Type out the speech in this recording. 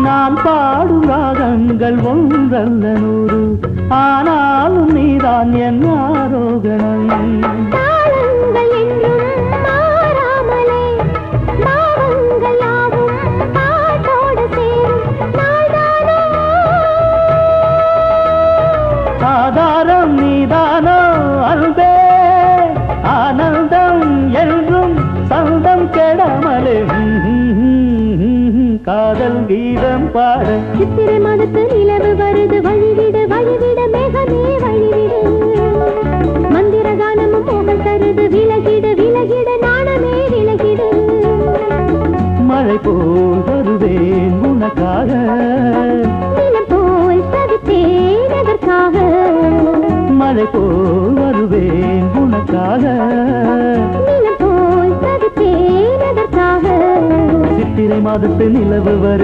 நான் பாடும் ராகங்கள் ஒன்றல்ல நூறு, ஆனாலும் நீதான் என் ஆரோகணம். தாளங்கள் என்றும் மாறாமலே பாவங்கள் யாவும் பாட்டோடு சேரும் நாள்தானோ. ஆதாரம் நீதானோ அன்பே, ஆனந்தம் என்றும் சந்தம் கெடாமலே காதல் கீதம் பாட. சித்திரை மாதத்து நிலவு வருது, வழிவிடு வழிவிட மேகமே வழிவிடு. மந்திர கானமும் மோகம் தருது, விலகிடு விலகிட நாணமே விலகிடு. மழை போல் வருவேன் உனக்காக, நிலம் போல் தவித்தேன் அதற்காக. மழை போல் வருவேன் உனக்காக, நிலம் போல் தவித்தேன் அதற்காக. சித்திரை மாதத்து நிலவு வருது.